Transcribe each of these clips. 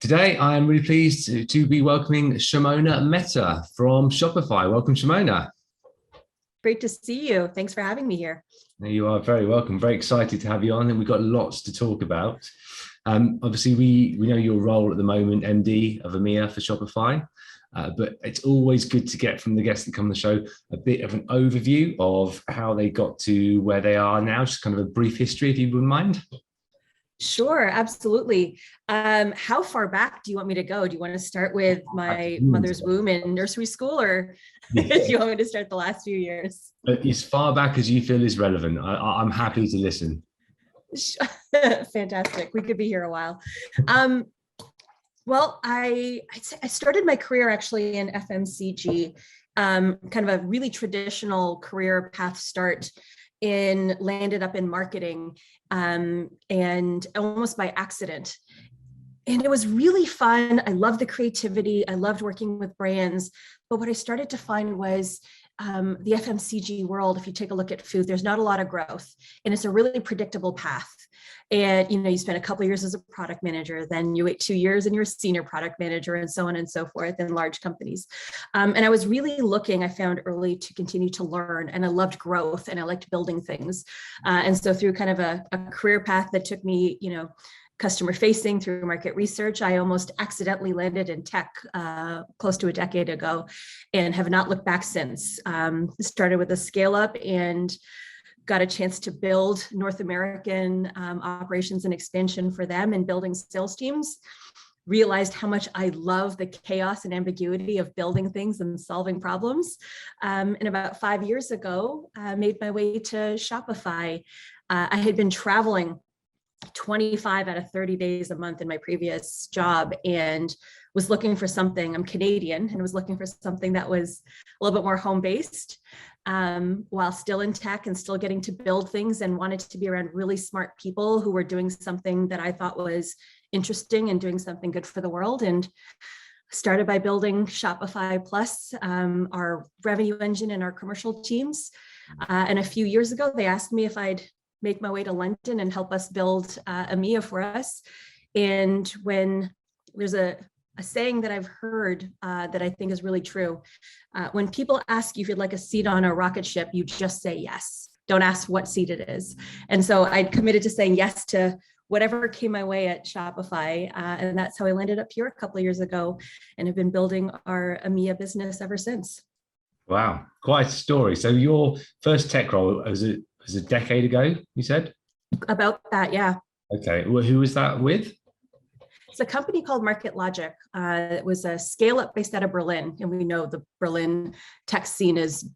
Today, I am really pleased to be welcoming Shimona Mehta from Shopify. Welcome, Shimona. Great to see you. Thanks for having me here. You are very welcome. Very excited to have you on, and we've got lots to talk about. Obviously, we know your role at the moment, MD of EMEA for Shopify, but it's always good to get from the guests that come on the show a bit of an overview of how they got to where they are now, just kind of a brief history, if you wouldn't mind. Sure, absolutely. How far back do you want me to go? Do you want to start with my mother's womb in nursery school, or do you want me to start the last few years? As far back as you feel is relevant. I'm happy to listen. Fantastic. We could be here a while. Well, I started my career actually in FMCG, kind of a really traditional career path start landed up in marketing, and almost by accident. And it was really fun. I loved the creativity. I loved working with brands. But what I started to find was the FMCG world, if you take a look at food, there's not a lot of growth, and it's a really predictable path. And you spend a couple of years as a product manager, then you wait 2 years and you're a senior product manager, and so on and so forth in large companies. And I was really looking, I found early, to continue to learn, and I loved growth and I liked building things. And so through kind of a career path that took me, customer facing through market research, I almost accidentally landed in tech close to a decade ago and have not looked back since. Started with a scale up and got a chance to build North American operations and expansion for them and building sales teams. Realized how much I love the chaos and ambiguity of building things and solving problems. And about 5 years ago, I made my way to Shopify. I had been traveling 25 out of 30 days a month in my previous job and was looking for something. I'm Canadian and was looking for something that was a little bit more home-based, while still in tech and still getting to build things, and wanted to be around really smart people who were doing something that I thought was interesting and doing something good for the world. And started by building Shopify Plus, our revenue engine and our commercial teams. And a few years ago, they asked me if I'd make my way to London and help us build EMEA for us. And when there's a saying that I've heard that I think is really true, when people ask you if you'd like a seat on a rocket ship, you just say yes. Don't ask what seat it is. And so I committed to saying yes to whatever came my way at Shopify. And that's how I landed up here a couple of years ago and have been building our EMEA business ever since. Wow, quite a story. So your first tech role was a decade ago, you said? About that, yeah. Okay, well, who was that with? It's a company called Market Logic. It was a scale-up based out of Berlin, and we know the Berlin tech scene is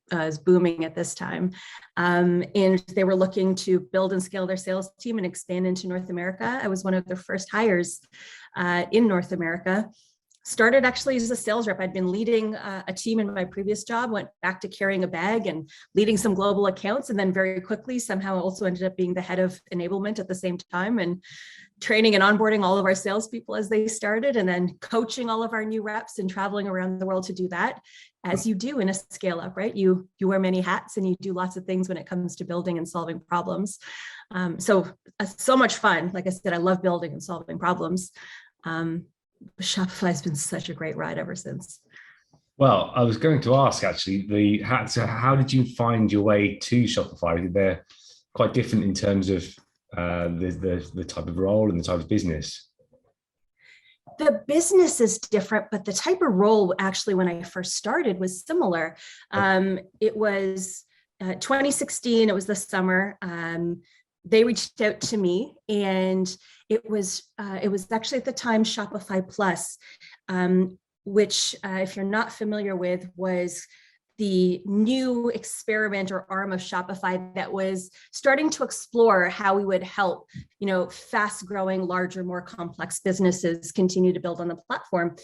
booming at this time. And they were looking to build and scale their sales team and expand into North America. I was one of their first hires in North America. Started actually as a sales rep. I'd been leading a team in my previous job, went back to carrying a bag and leading some global accounts, and then very quickly somehow also ended up being the head of enablement at the same time, and training and onboarding all of our salespeople as they started, and then coaching all of our new reps and traveling around the world to do that, as you do in a scale up, right? You wear many hats and you do lots of things when it comes to building and solving problems. So much fun. Like I said, I love building and solving problems. Shopify has been such a great ride ever since. Well, I was going to ask actually, how did you find your way to Shopify? They're quite different in terms of the type of role and the type of business. The business is different, but the type of role actually when I first started was similar. It was 2016, it was the summer. They reached out to me, and it was actually at the time Shopify Plus, which if you're not familiar with, was the new experiment or arm of Shopify that was starting to explore how we would help, fast growing, larger, more complex businesses continue to build on the platform.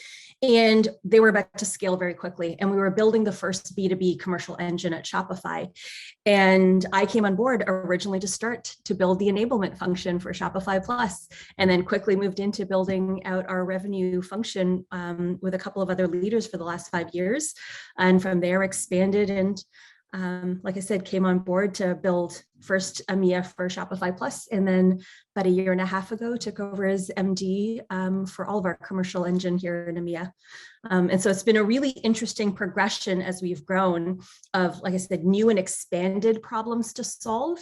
And they were about to scale very quickly. And we were building the first B2B commercial engine at Shopify. And I came on board originally to build the enablement function for Shopify Plus, and then quickly moved into building out our revenue function with a couple of other leaders for the last 5 years. And from there expanded and like I said, came on board to build first EMEA for Shopify Plus, and then about a year and a half ago took over as MD for all of our commercial engine here in EMEA. And so it's been a really interesting progression as we've grown of, like I said, new and expanded problems to solve,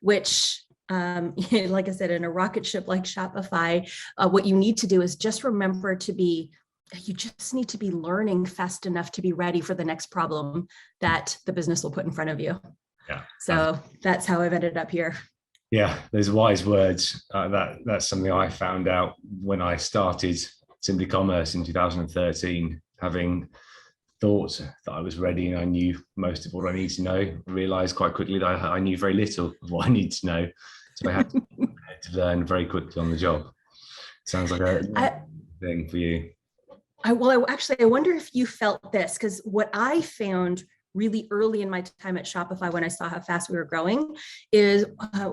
which like I said, in a rocket ship like Shopify, what you need to do is just remember you just need to be learning fast enough to be ready for the next problem that the business will put in front of you. Yeah. So that's how I've ended up here. Yeah, those wise words. That's something I found out when I started Simply Commerce in 2013, having thought that I was ready and I knew most of what I need to know. I realized quite quickly that I knew very little of what I need to know. So I had to learn very quickly on the job. Sounds like a thing for you. I wonder if you felt this, because what I found really early in my time at Shopify when I saw how fast we were growing is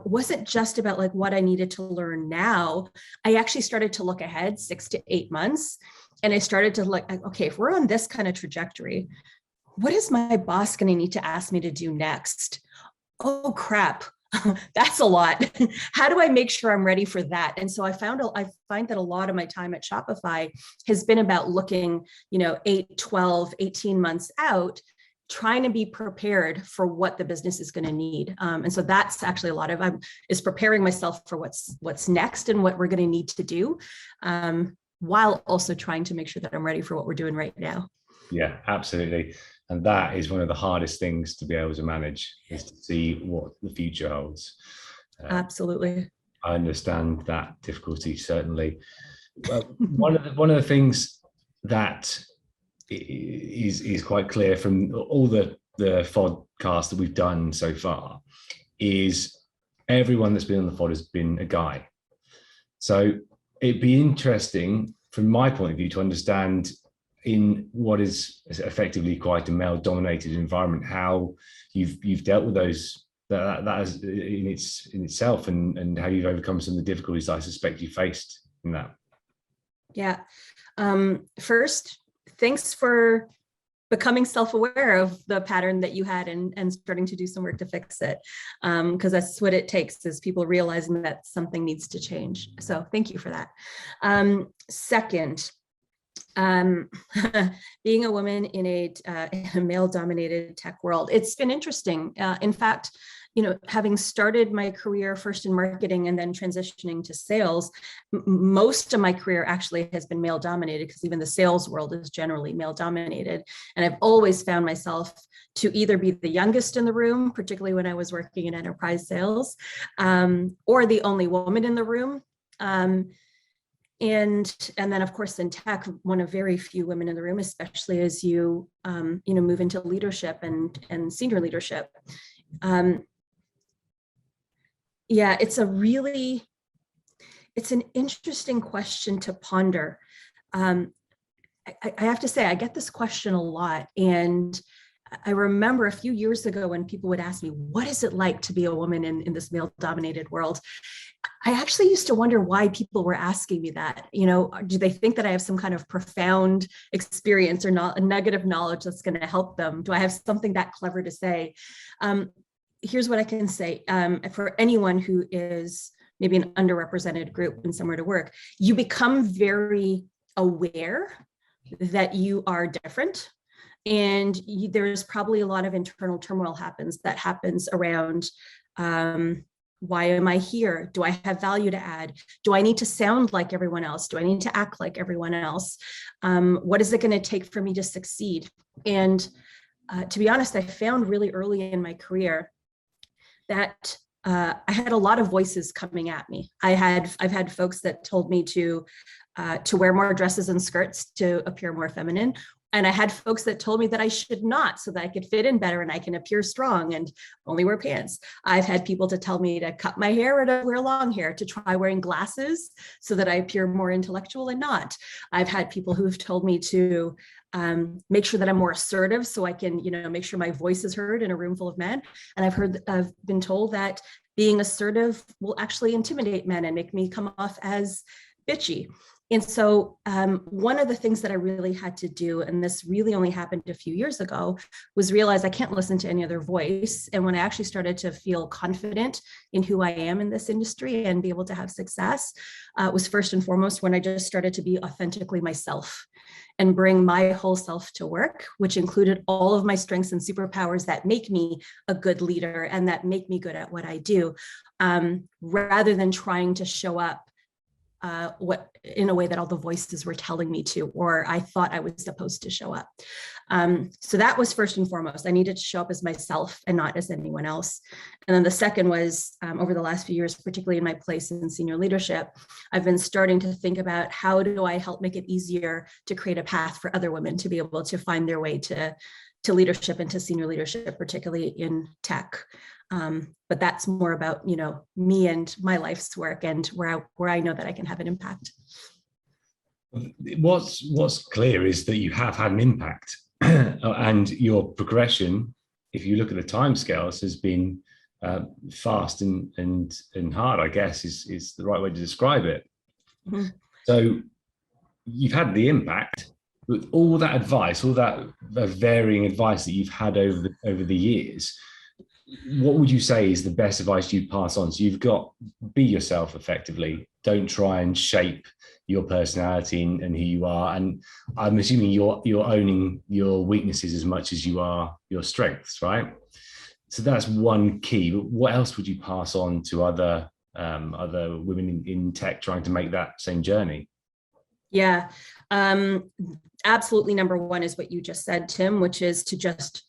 wasn't just about like what I needed to learn now. I actually started to look ahead 6 to 8 months, and I started to look, okay, if we're on this kind of trajectory, what is my boss going to need to ask me to do next? Oh, crap. That's a lot. How do I make sure I'm ready for that? And so I find that a lot of my time at Shopify has been about looking, 8, 12, 18 months out, trying to be prepared for what the business is going to need. And so that's actually a lot of is preparing myself for what's next and what we're going to need to do, while also trying to make sure that I'm ready for what we're doing right now. Yeah, absolutely. And that is one of the hardest things to be able to manage, is to see what the future holds. Absolutely. I understand that difficulty, certainly. One of the things that is quite clear from all the FODcast that we've done so far is everyone that's been on the FOD has been a guy. So it'd be interesting from my point of view to understand, in what is effectively quite a male-dominated environment, how you've dealt with those that is in itself, and how you've overcome some of the difficulties I suspect you faced in that. Yeah. First, thanks for becoming self-aware of the pattern that you had and starting to do some work to fix it. Because that's what it takes, is people realizing that something needs to change. So thank you for that. Second, being a woman in a male-dominated tech world, it's been interesting. In fact, having started my career first in marketing and then transitioning to sales, most of my career actually has been male-dominated, because even the sales world is generally male-dominated. And I've always found myself to either be the youngest in the room, particularly when I was working in enterprise sales, or the only woman in the room. And then, of course, in tech, one of very few women in the room, especially as you move into leadership and senior leadership. It's an interesting question to ponder. I have to say, I get this question a lot, and I remember a few years ago when people would ask me, what is it like to be a woman in this male-dominated world? I actually used to wonder why people were asking me that. Do they think that I have some kind of profound experience or not a negative knowledge that's going to help them? Do I have something that clever to say? Here's what I can say. For anyone who is maybe an underrepresented group and somewhere to work, you become very aware that you are different. And there's probably a lot of internal turmoil that happens around, why am I here? Do I have value to add? Do I need to sound like everyone else? Do I need to act like everyone else? What is it going to take for me to succeed? And to be honest, I found really early in my career that I had a lot of voices coming at me. I've had folks that told me to wear more dresses and skirts to appear more feminine. And I had folks that told me that I should not, so that I could fit in better and I can appear strong and only wear pants. I've had people to tell me to cut my hair or to wear long hair, to try wearing glasses so that I appear more intellectual and not. I've had people who've told me to make sure that I'm more assertive so I can, make sure my voice is heard in a room full of men. And I've been told that being assertive will actually intimidate men and make me come off as bitchy. And so one of the things that I really had to do, and this really only happened a few years ago, was realize I can't listen to any other voice. And when I actually started to feel confident in who I am in this industry and be able to have success, was first and foremost when I just started to be authentically myself and bring my whole self to work, which included all of my strengths and superpowers that make me a good leader and that make me good at what I do, rather than trying to show up what in a way that all the voices were telling me to, or I thought I was supposed to show up. So that was first and foremost. I needed to show up as myself and not as anyone else. And then the second was over the last few years, particularly in my place in senior leadership, I've been starting to think about how do I help make it easier to create a path for other women to be able to find their way to leadership and to senior leadership, particularly in tech. But that's more about, me and my life's work and where I know that I can have an impact. What's clear is that you have had an impact, and your progression, if you look at the timescales, has been fast and hard, I guess is the right way to describe it. Mm-hmm. So you've had the impact, but all that advice, all that varying advice that you've had over the years, what would you say is the best advice you'd pass on? So you've got, be yourself effectively. Don't try and shape your personality and who you are. And I'm assuming you're owning your weaknesses as much as you are your strengths, right? So that's one key. But what else would you pass on to other women in tech trying to make that same journey? Yeah, absolutely. Number one is what you just said, Tim, which is to just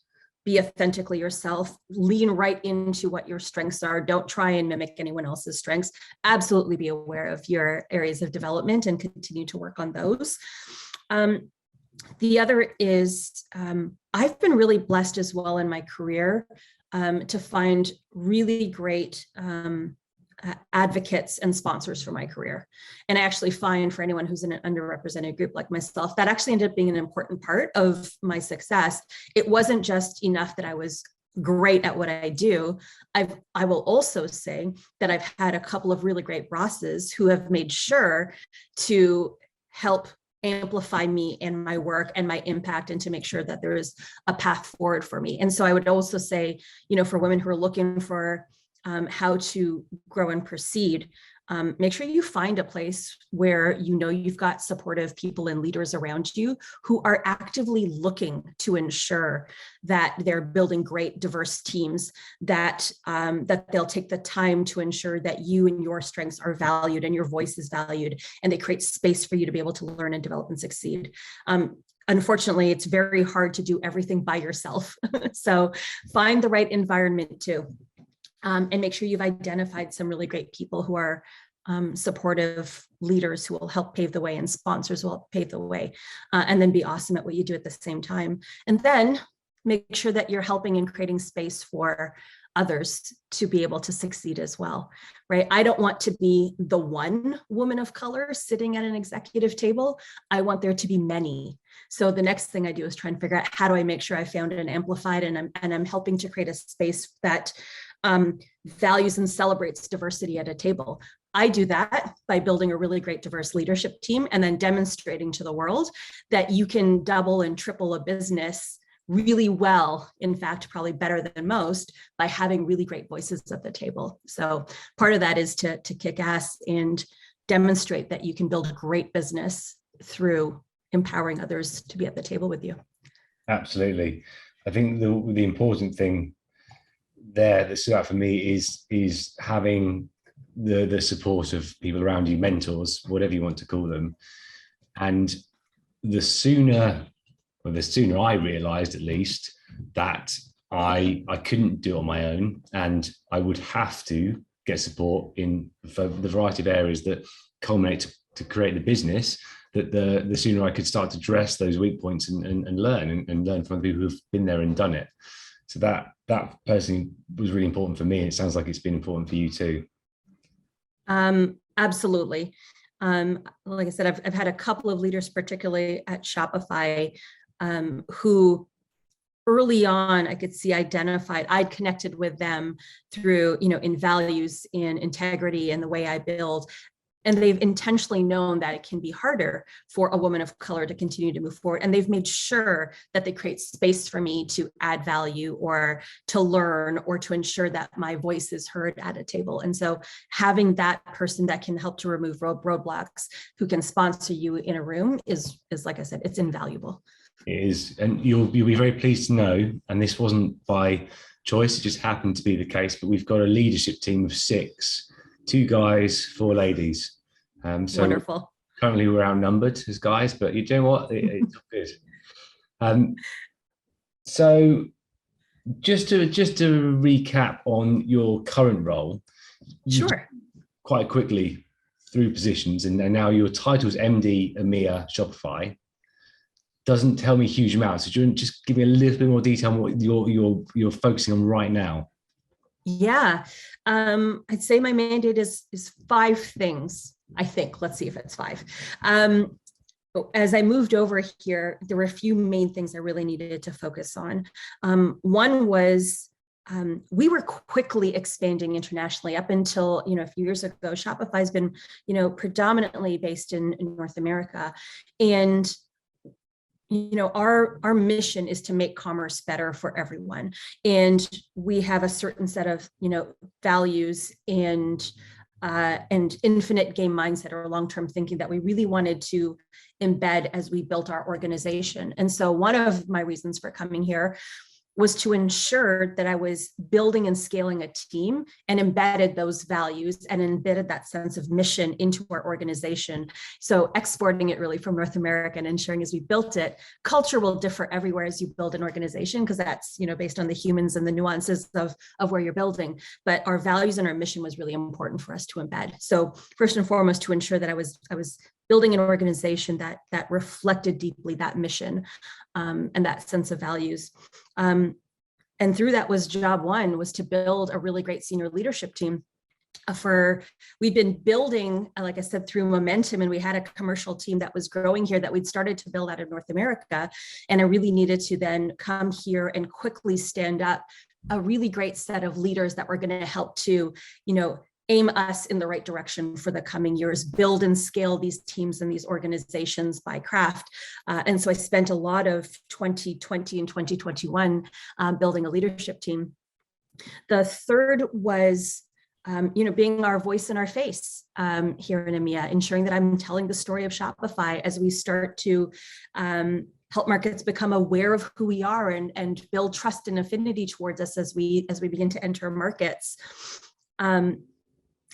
be authentically yourself, lean right into what your strengths are. Don't try and mimic anyone else's strengths. Absolutely be aware of your areas of development and continue to work on those. The other is I've been really blessed as well in my career to find really great advocates and sponsors for my career. And I actually find for anyone who's in an underrepresented group like myself, that actually ended up being an important part of my success. It wasn't just enough that I was great at what I do. I will also say that I've had a couple of really great bosses who have made sure to help amplify me and my work and my impact, and to make sure that there is a path forward for me. And so I would also say, for women who are looking for how to grow and proceed, make sure you find a place where you've got supportive people and leaders around you who are actively looking to ensure that they're building great diverse teams, that they'll take the time to ensure that you and your strengths are valued and your voice is valued, and they create space for you to be able to learn and develop and succeed. Unfortunately, it's very hard to do everything by yourself. So find the right environment too. And make sure you've identified some really great people who are supportive leaders who will help pave the way, and sponsors who will help pave the way, and then be awesome at what you do at the same time. And then make sure that you're helping and creating space for others to be able to succeed as well, right? I don't want to be the one woman of color sitting at an executive table. I want there to be many. So the next thing I do is try and figure out how do I make sure I found and amplified, and I'm helping to create a space that values and celebrates diversity at a table. I do that by building a really great diverse leadership team and then demonstrating to the world that you can double and triple a business really well, in fact, probably better than most, by having really great voices at the table. So part of that is to kick ass and demonstrate that you can build a great business through empowering others to be at the table with you. Absolutely. I think the important thing there that stood out for me is having the support of people around you, mentors, whatever you want to call them. And the sooner I realized, at least, that I couldn't do it on my own, and I would have to get support for the variety of areas that culminate to create the business, that the sooner I could start to address those weak points and learn from the people who've been there and done it. So that personally was really important for me. And it sounds like it's been important for you too. Absolutely. Like I said, I've had a couple of leaders, particularly at Shopify, who early on I could see identified, I'd connected with them through, in values, in integrity, and the way I build. And they've intentionally known that it can be harder for a woman of color to continue to move forward. And they've made sure that they create space for me to add value or to learn or to ensure that my voice is heard at a table. And so having that person that can help to remove roadblocks, who can sponsor you in a room is like I said, it's invaluable. It is. And you'll be very pleased to know, and this wasn't by choice, it just happened to be the case, but we've got a leadership team of 6, 2 guys, 4 ladies. So wonderful. Currently we're outnumbered as guys, but you know what? It's good. So just to recap on your current role, sure, quite quickly through positions, and now your title is MD EMEA Shopify. Doesn't tell me huge amounts. So do you want to just give me a little bit more detail on what you're focusing on right now? Yeah, I'd say my mandate is 5 things. I think. Let's see if it's 5. As I moved over here, there were a few main things I really needed to focus on. One was we were quickly expanding internationally. Up until a few years ago, Shopify has been predominantly based in North America, and our mission is to make commerce better for everyone. And we have a certain set of, values and infinite game mindset or long-term thinking that we really wanted to embed as we built our organization. And so one of my reasons for coming here was to ensure that I was building and scaling a team and embedded those values and embedded that sense of mission into our organization. So exporting it really from North America and ensuring as we built it, culture will differ everywhere as you build an organization, because that's, based on the humans and the nuances of where you're building. But our values and our mission was really important for us to embed. So first and foremost, to ensure that I was building an organization that reflected deeply that mission and that sense of values. And through that was job one, was to build a really great senior leadership team. We've been building, like I said, through momentum, and we had a commercial team that was growing here that we'd started to build out of North America. And I really needed to then come here and quickly stand up a really great set of leaders that were going to help to, aim us in the right direction for the coming years, build and scale these teams and these organizations by craft. And so I spent a lot of 2020 and 2021 building a leadership team. The third was, being our voice and our face here in EMEA, ensuring that I'm telling the story of Shopify as we start to help markets become aware of who we are and build trust and affinity towards us as we begin to enter markets.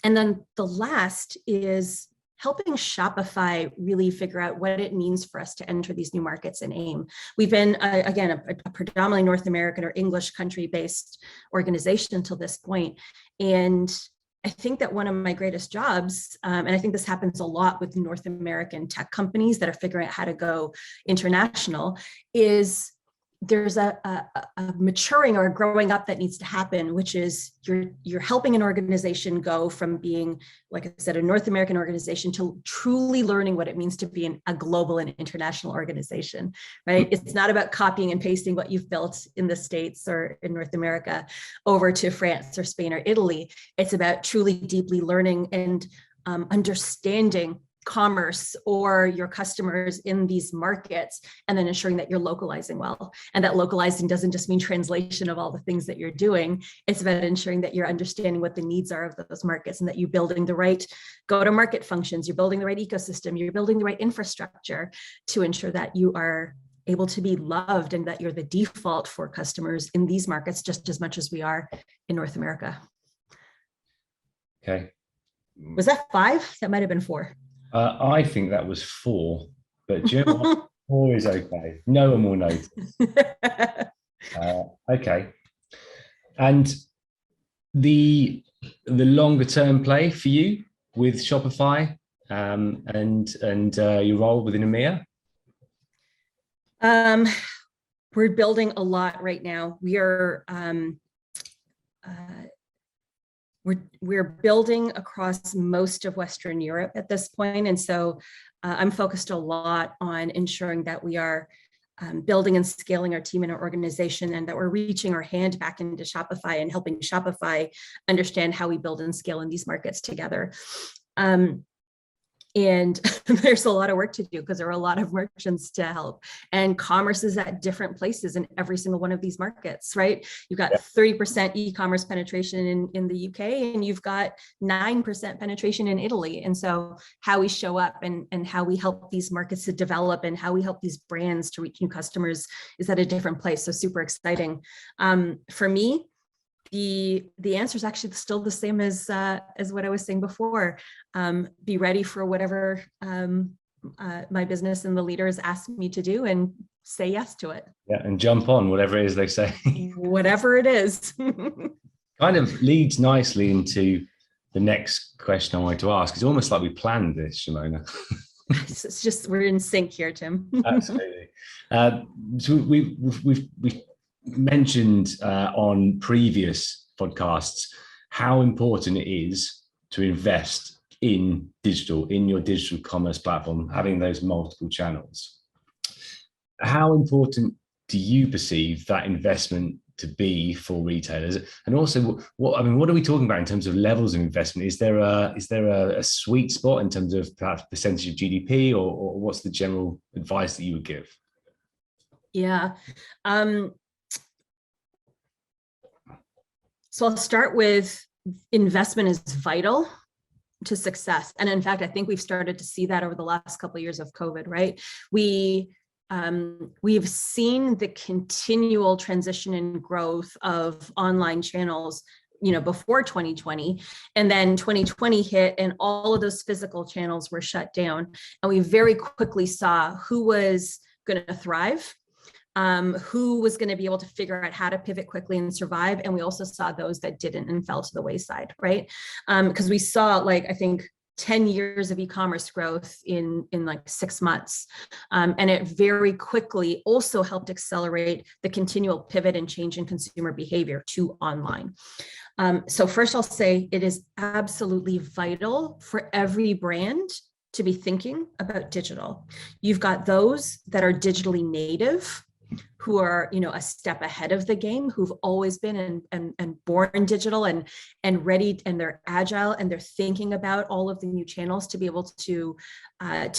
And then the last is helping Shopify really figure out what it means for us to enter these new markets and aim. We've been, again, a predominantly North American or English country-based organization until this point. And I think that one of my greatest jobs, and I think this happens a lot with North American tech companies that are figuring out how to go international, is there's a maturing or a growing up that needs to happen, which is you're helping an organization go from being, like I said, a North American organization to truly learning what it means to be a global and international organization, right? It's not about copying and pasting what you've built in the States or in North America over to France or Spain or Italy. It's about truly deeply learning and understanding commerce or your customers in these markets, and then ensuring that you're localizing well. And that localizing doesn't just mean translation of all the things that you're doing. It's about ensuring that you're understanding what the needs are of those markets, and that you're building the right go-to-market functions, you're building the right ecosystem, you're building the right infrastructure to ensure that you are able to be loved and that you're the default for customers in these markets just as much as we are in North America. Okay. Was that 5? That might have been 4. I think that was 4, but do you know what? 4 is okay. No one will notice. Okay. And the longer term play for you with Shopify and your role within EMEA? We're building a lot right now. We're building across most of Western Europe at this point. And so I'm focused a lot on ensuring that we are building and scaling our team and our organization, and that we're reaching our hand back into Shopify and helping Shopify understand how we build and scale in these markets together. And there's a lot of work to do because there are a lot of merchants to help. And commerce is at different places in every single one of these markets, right? You've got 30% e-commerce penetration in the UK, and you've got 9% penetration in Italy. And so how we show up and how we help these markets to develop and how we help these brands to reach new customers is at a different place. So super exciting. For me, the answer is actually still the same as what I was saying before. Be ready for whatever my business and the leaders ask me to do, and say yes to it. Yeah, and jump on whatever it is they say. Whatever it is. Kind of leads nicely into the next question I wanted to ask. It's almost like we planned this, Shimona. It's just we're in sync here, Tim. Absolutely. So we've mentioned on previous podcasts how important it is to invest in your digital commerce platform, having those multiple channels. How important do you perceive that investment to be for retailers? And also, what are we talking about in terms of levels of investment? Is there a sweet spot in terms of perhaps percentage of GDP, or what's the general advice that you would give? Yeah. So I'll start with investment is vital to success. And in fact, I think we've started to see that over the last couple of years of COVID, right? We've seen the continual transition and growth of online channels, before 2020, and then 2020 hit and all of those physical channels were shut down. And we very quickly saw who was going to thrive, who was going to be able to figure out how to pivot quickly and survive. And we also saw those that didn't and fell to the wayside, right? Because we saw, I think 10 years of e-commerce growth in 6 months. And it very quickly also helped accelerate the continual pivot and change in consumer behavior to online. So first I'll say it is absolutely vital for every brand to be thinking about digital. You've got those that are digitally native, who are, a step ahead of the game, who've always been and born digital and ready, and they're agile, and they're thinking about all of the new channels to be able to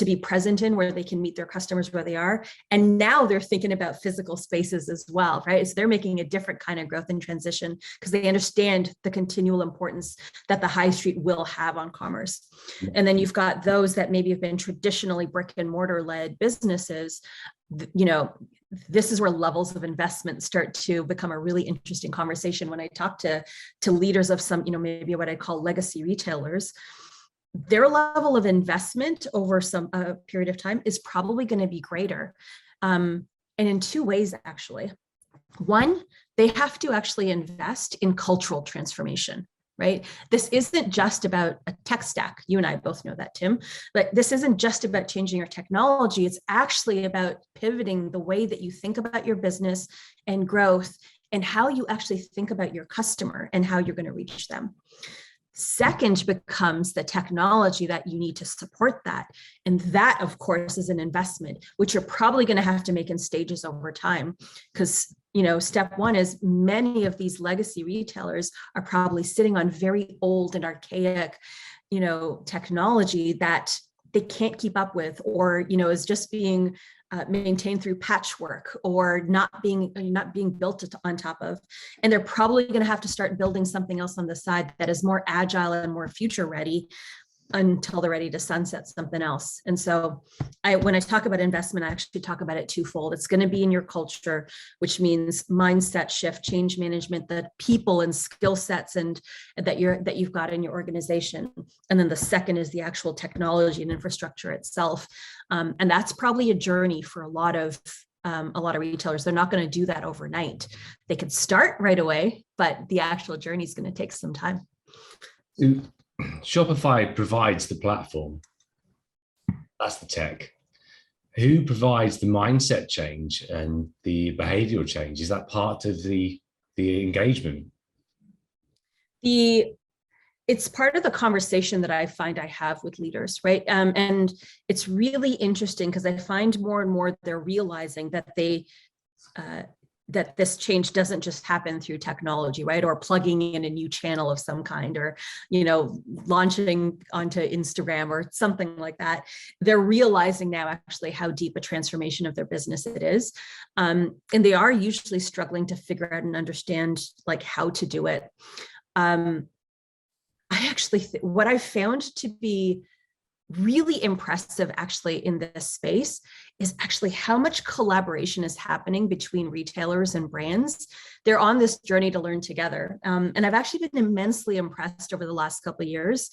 be present in, where they can meet their customers where they are. And now they're thinking about physical spaces as well, right? So they're making a different kind of growth and transition because they understand the continual importance that the high street will have on commerce. And then you've got those that maybe have been traditionally brick and mortar led businesses. This is where levels of investment start to become a really interesting conversation. When I talk to leaders of some, maybe what I call legacy retailers, their level of investment over some period of time is probably going to be greater. And in two ways, actually. One, they have to actually invest in cultural transformation. Right? This isn't just about a tech stack. You and I both know that, Tim, but this isn't just about changing your technology. It's actually about pivoting the way that you think about your business and growth and how you actually think about your customer and how you're going to reach them. Second becomes the technology that you need to support that. And that, of course, is an investment, which you're probably going to have to make in stages over time. Because, step one is many of these legacy retailers are probably sitting on very old and archaic, technology that they can't keep up with, or, is just being maintained through patchwork, or not being built on top of. And they're probably going to have to start building something else on the side that is more agile and more future ready until they're ready to sunset something else. And so when I talk about investment, I actually talk about it twofold. It's going to be in your culture, which means mindset shift, change management, the people and skill sets and that you've got in your organization. And then the second is the actual technology and infrastructure itself. And that's probably a journey for a lot of retailers. They're not going to do that overnight. They could start right away, but the actual journey is going to take some time. Shopify provides the platform. That's the tech. Who provides the mindset change and the behavioral change? Is that part of the engagement? It's part of the conversation that I find I have with leaders, right? And it's really interesting because I find more and more they're realizing that that this change doesn't just happen through technology, right? Or plugging in a new channel of some kind, or, launching onto Instagram or something like that. They're realizing now actually how deep a transformation of their business it is. And they are usually struggling to figure out and understand like how to do it. I actually, what I found to be really impressive actually in this space is actually how much collaboration is happening between retailers and brands. They're on this journey to learn together. And I've actually been immensely impressed over the last couple of years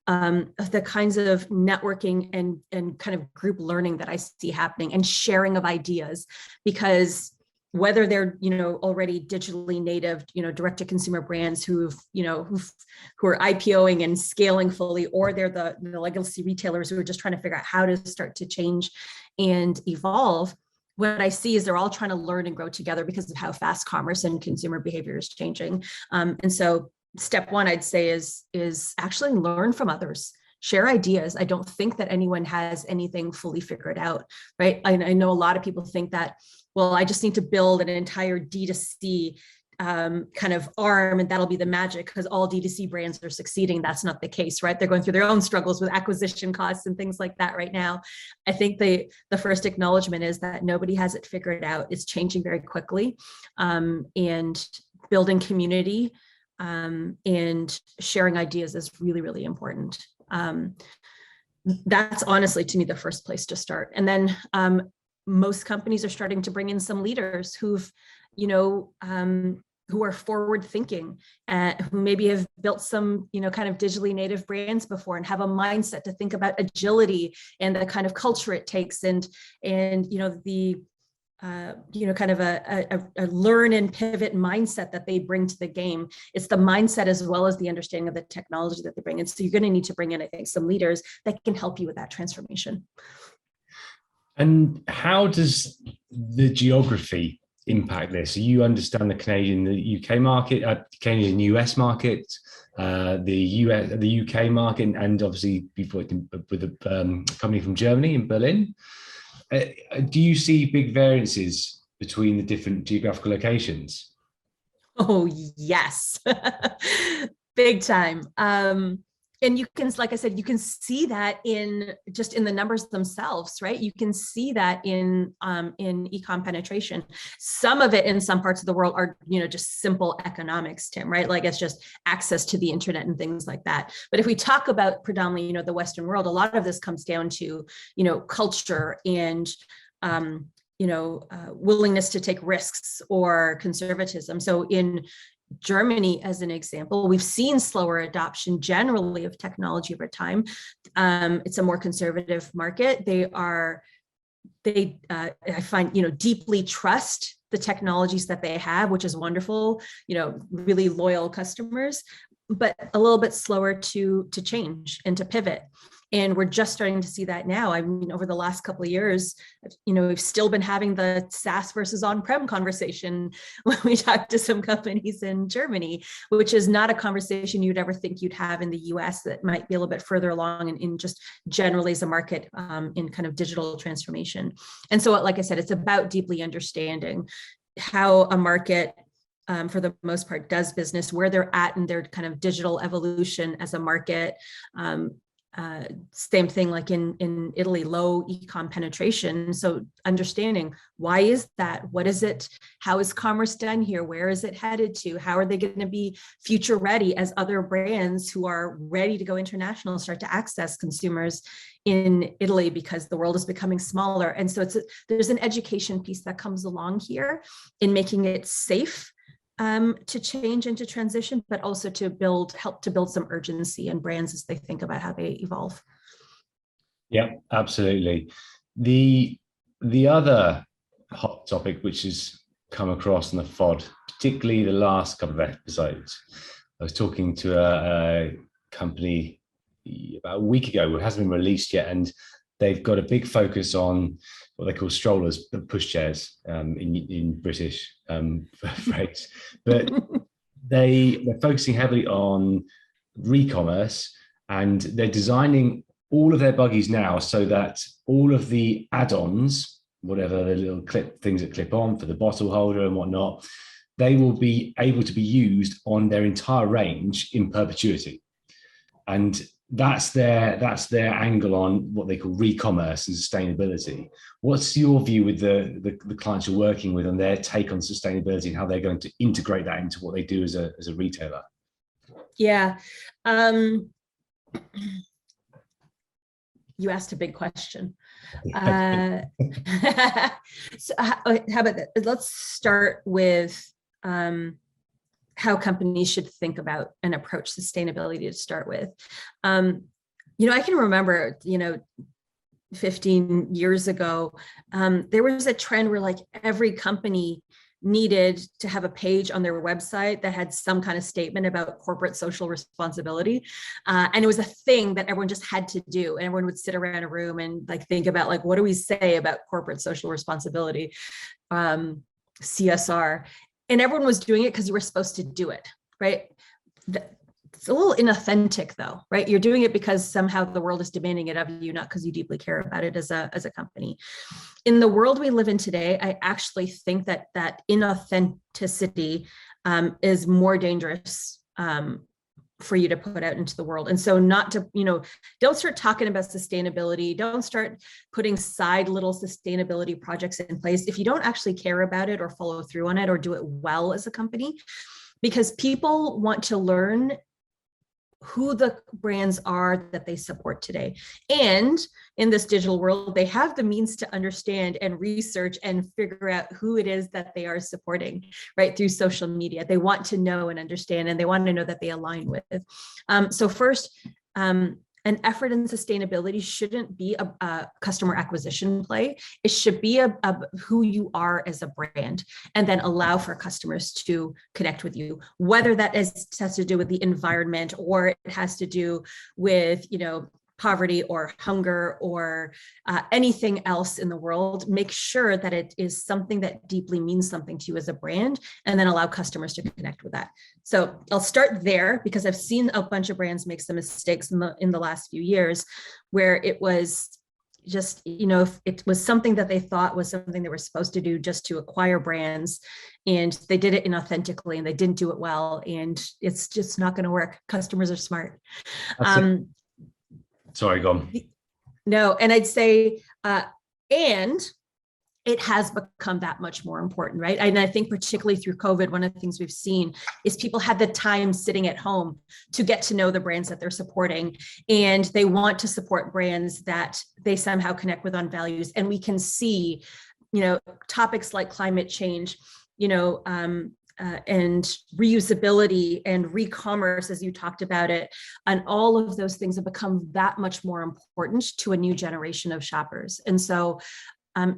of the kinds of networking and kind of group learning that I see happening, and sharing of ideas, because whether they're, already digitally native, direct to consumer brands who are IPOing and scaling fully, or they're the legacy retailers who are just trying to figure out how to start to change and evolve. What I see is they're all trying to learn and grow together because of how fast commerce and consumer behavior is changing. And so step one, I'd say, is actually learn from others. Share ideas. I don't think that anyone has anything fully figured out, right? I know a lot of people think that, well, I just need to build an entire D2C kind of arm, and that'll be the magic because all D2C brands are succeeding. That's not the case, right? They're going through their own struggles with acquisition costs and things like that right now. I think the first acknowledgement is that nobody has it figured out. It's changing very quickly, and building community and sharing ideas is really, really important. That's honestly, to me, the first place to start. And then most companies are starting to bring in some leaders who've, who are forward thinking, who maybe have built some, kind of digitally native brands before and have a mindset to think about agility and the kind of culture it takes, and the kind of a learn and pivot mindset that they bring to the game. It's the mindset as well as the understanding of the technology that they bring in. So you're going to need to bring in, I think, some leaders that can help you with that transformation. And how does the geography impact this? So you understand the Canadian, the UK market, Canadian US market, the UK market, and obviously you've worked with a company from Germany in Berlin. Do you see big variances between the different geographical locations? Oh, yes, big time. And you can, like I said, you can see that in the numbers themselves, right? You can see that in e-com penetration. Some of it in some parts of the world are, just simple economics, Tim, right? Like it's just access to the internet and things like that. But if we talk about predominantly, the Western world, a lot of this comes down to, culture and, willingness to take risks or conservatism. So in Germany, as an example, we've seen slower adoption generally of technology over time. It's a more conservative market. I find, deeply trust the technologies that they have, which is wonderful, really loyal customers, but a little bit slower to change and to pivot. And we're just starting to see that now. I mean, over the last couple of years, we've still been having the SaaS versus on-prem conversation when we talk to some companies in Germany, which is not a conversation you'd ever think you'd have in the US, that might be a little bit further along in just generally as a market in kind of digital transformation. And so, like I said, it's about deeply understanding how a market, for the most part, does business, where they're at in their kind of digital evolution as a market. Same thing like in Italy, low e-com penetration. So understanding, why is that? What is it? How is commerce done here? Where is it headed to? How are they going to be future ready as other brands who are ready to go international start to access consumers in Italy, because the world is becoming smaller? And so there's an education piece that comes along here in making it safe to change and to transition, but also to help to build some urgency in brands as they think about how they evolve. Yeah, absolutely. The other hot topic which has come across in the FOD, particularly the last couple of episodes, I was talking to a company about a week ago, it hasn't been released yet, and they've got a big focus on what they call strollers, pushchairs in British phrase. But they're focusing heavily on re-commerce, and they're designing all of their buggies now so that all of the add-ons whatever, the little things that clip on for the bottle holder and whatnot, they will be able to be used on their entire range in perpetuity. And that's their angle on what they call re-commerce and sustainability. What's your view with the clients you're working with on their take on sustainability and how they're going to integrate that into what they do as a retailer? Yeah. You asked a big question. So how about that? Let's start with how companies should think about and approach sustainability to start with. I can remember, 15 years ago, there was a trend where like every company needed to have a page on their website that had some kind of statement about corporate social responsibility. And it was a thing that everyone just had to do. And everyone would sit around a room and like think about like, what do we say about corporate social responsibility, CSR? And everyone was doing it because you were supposed to do it, right? It's a little inauthentic though, right? You're doing it because somehow the world is demanding it of you, not because you deeply care about it as a company. In the world we live in today, I actually think that inauthenticity is more dangerous for you to put out into the world. And so don't start talking about sustainability. Don't start putting side little sustainability projects in place if you don't actually care about it or follow through on it or do it well as a company, because people want to learn who the brands are that they support today. And in this digital world, they have the means to understand and research and figure out who it is that they are supporting, right? Through social media. They want to know and understand, and they want to know that they align with. So first, an effort in sustainability shouldn't be a customer acquisition play. It should be a who you are as a brand, and then allow for customers to connect with you, whether that has to do with the environment or it has to do with, poverty or hunger or anything else in the world. Make sure that it is something that deeply means something to you as a brand, and then allow customers to connect with that. So I'll start there because I've seen a bunch of brands make some mistakes in the last few years where it was just, if it was something that they thought was something they were supposed to do just to acquire brands, and they did it inauthentically and they didn't do it well, and it's just not going to work. Customers are smart. Sorry, go on. No, and I'd say, and it has become that much more important, right? And I think particularly through COVID, one of the things we've seen is people had the time sitting at home to get to know the brands that they're supporting, and they want to support brands that they somehow connect with on values. And we can see, topics like climate change, and reusability and re-commerce, as you talked about it, and all of those things have become that much more important to a new generation of shoppers. And so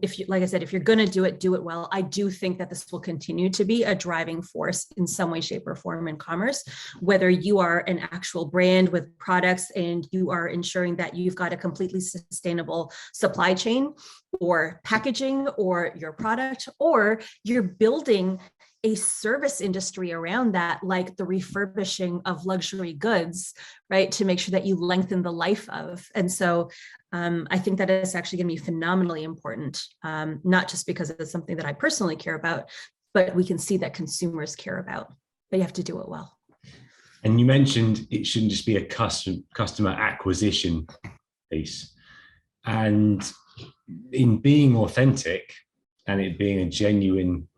if you, like I said, if you're going to do it well. I do think that this will continue to be a driving force in some way, shape, or form in commerce, whether you are an actual brand with products and you are ensuring that you've got a completely sustainable supply chain or packaging or your product, or you're building a service industry around that, like the refurbishing of luxury goods, right? To make sure that you lengthen the life of. And so I think that it's actually going to be phenomenally important, not just because it's something that I personally care about, but we can see that consumers care about, but you have to do it well. And you mentioned it shouldn't just be a customer acquisition piece. And in being authentic and it being a genuine,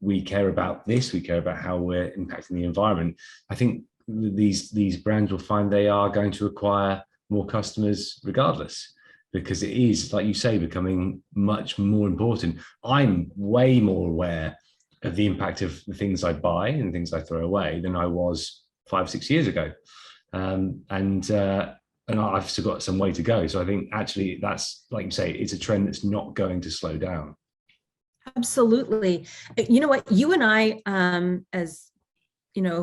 we care about this, we care about how we're impacting the environment, I think these brands will find they are going to acquire more customers regardless, because it is, like you say, becoming much more important. I'm way more aware of the impact of the things I buy and things I throw away than I was 5-6 years ago. And I've still got some way to go. So I think actually that's, like you say, it's a trend that's not going to slow down. Absolutely. You know what, you and I, as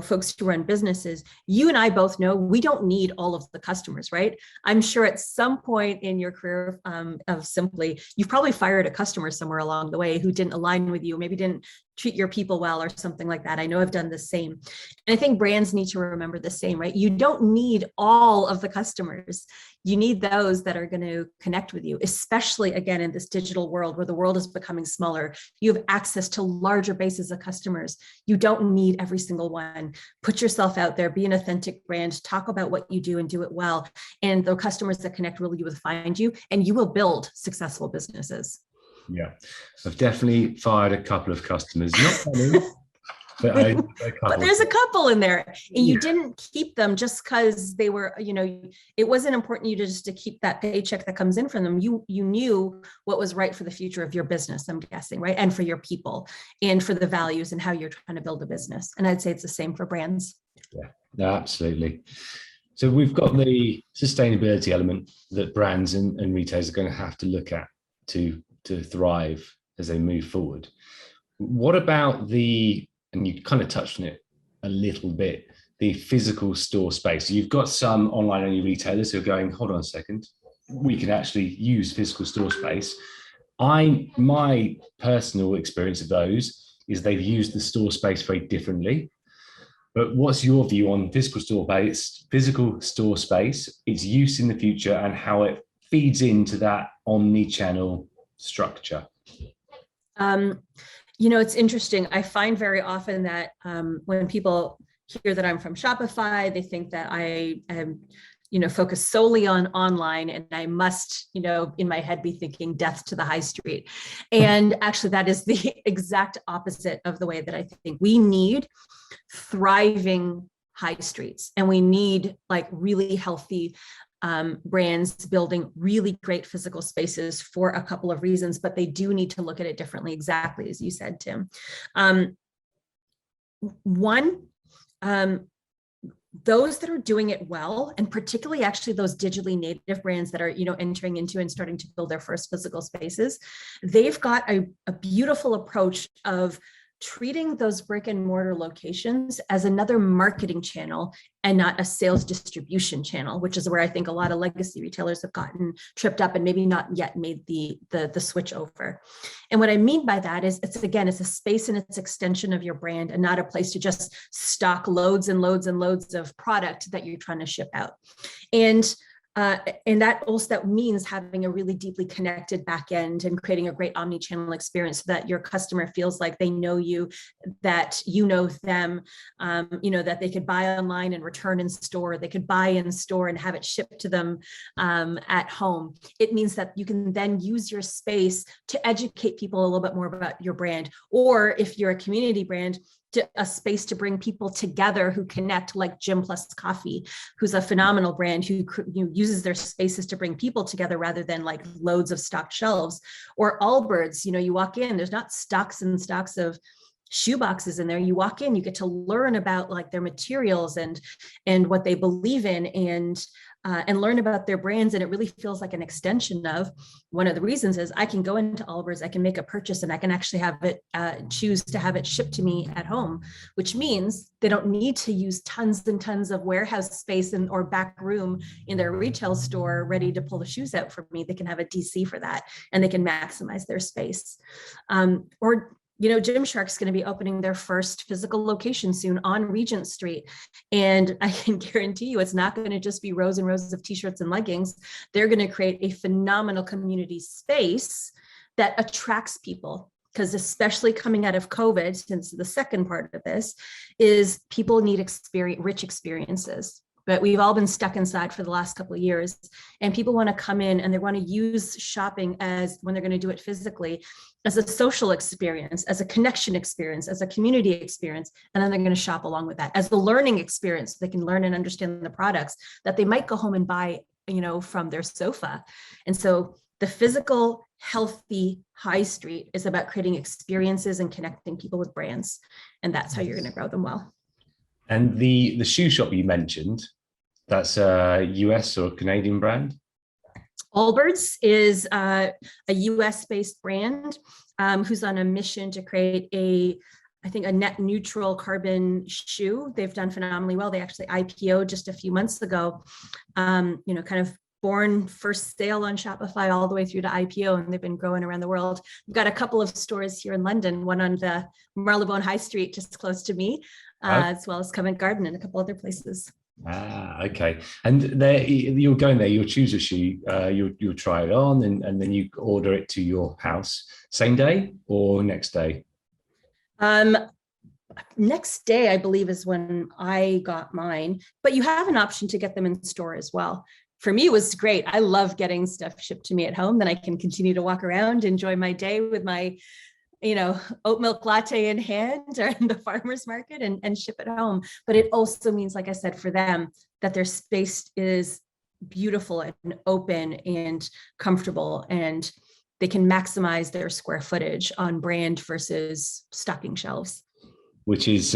folks who run businesses, you and I both know we don't need all of the customers, right? I'm sure at some point in your career of Simply, you've probably fired a customer somewhere along the way who didn't align with you, maybe didn't treat your people well, or something like that. I know I've done the same. And I think brands need to remember the same, right? You don't need all of the customers. You need those that are going to connect with you, especially again, in this digital world where the world is becoming smaller. You have access to larger bases of customers. You don't need every single one. Put yourself out there, be an authentic brand, talk about what you do and do it well. And the customers that connect really will find you, and you will build successful businesses. Yeah, I've definitely fired a couple of customers, not many, but there's a couple in there, and you didn't keep them just because they were, it wasn't important to you just to keep that paycheck that comes in from them. You knew what was right for the future of your business, I'm guessing, right? And for your people and for the values and how you're trying to build a business. And I'd say it's the same for brands. Yeah, no, absolutely. So we've got the sustainability element that brands and retailers are going to have to look at to thrive as they move forward. What about and you kind of touched on it a little bit, the physical store space? So you've got some online only retailers who are going, hold on a second, we can actually use physical store space. My personal experience of those is they've used the store space very differently. But what's your view on physical store space, its use in the future, and how it feeds into that omnichannel structure? It's interesting. I find very often that when people hear that I'm from Shopify, they think that I am, focused solely on online, and I must, in my head be thinking death to the high street. And actually that is the exact opposite of the way that I think. We need thriving high streets, and we need like really healthy brands building really great physical spaces for a couple of reasons, but they do need to look at it differently, exactly as you said, Tim. One, those that are doing it well, and particularly actually those digitally native brands that are, entering into and starting to build their first physical spaces, they've got a beautiful approach of treating those brick and mortar locations as another marketing channel and not a sales distribution channel, which is where I think a lot of legacy retailers have gotten tripped up and maybe not yet made the switch over. And what I mean by that is it's a space and it's extension of your brand, and not a place to just stock loads and loads and loads of product that you're trying to ship out. And that also means having a really deeply connected back end and creating a great omni-channel experience so that your customer feels like they know you, that you know them, that they could buy online and return in store, they could buy in store and have it shipped to them at home. It means that you can then use your space to educate people a little bit more about your brand. Or if you're a community brand, a space to bring people together who connect, like Gym Plus Coffee, who's a phenomenal brand who uses their spaces to bring people together rather than like loads of stocked shelves. Or Allbirds, you walk in, there's not stocks and stocks of shoe boxes in there. You walk in, you get to learn about like their materials and what they believe in, and learn about their brands. And it really feels like an extension of, one of the reasons is I can go into Allbirds, I can make a purchase, and I can actually have it, choose to have it shipped to me at home, which means they don't need to use tons and tons of warehouse space or back room in their retail store ready to pull the shoes out for me. They can have a DC for that, and they can maximize their space. Gymshark's going to be opening their first physical location soon on Regent Street. And I can guarantee you it's not going to just be rows and rows of t-shirts and leggings. They're going to create a phenomenal community space that attracts people. Because especially coming out of COVID, since the second part of this is people need rich experiences. But we've all been stuck inside for the last couple of years, and people want to come in and they want to use shopping as, when they're going to do it physically, as a social experience, as a connection experience, as a community experience. And then they're going to shop along with that as a learning experience. So they can learn and understand the products that they might go home and buy, from their sofa. And so the physical, healthy high street is about creating experiences and connecting people with brands. And that's how you're going to grow them well. And the shoe shop you mentioned, that's a US or Canadian brand? Allbirds is a US-based brand who's on a mission to create a net neutral carbon shoe. They've done phenomenally well. They actually IPO'd just a few months ago, kind of born first sale on Shopify all the way through to IPO, and they've been growing around the world. We've got a couple of stores here in London, one on the Marylebone High Street, just close to me, as well as Covent Garden and a couple other places. Okay. And there, you're going there, you'll choose a shoe, you'll try it on, and then you order it to your house same day or next day? Next day, I believe, is when I got mine, but you have an option to get them in store as well. For me, it was great. I love getting stuff shipped to me at home. Then I can continue to walk around, enjoy my day with my, oat milk latte in hand or in the farmer's market and ship it home. But it also means, like I said, for them, that their space is beautiful and open and comfortable, and they can maximize their square footage on brand versus stocking shelves. Which is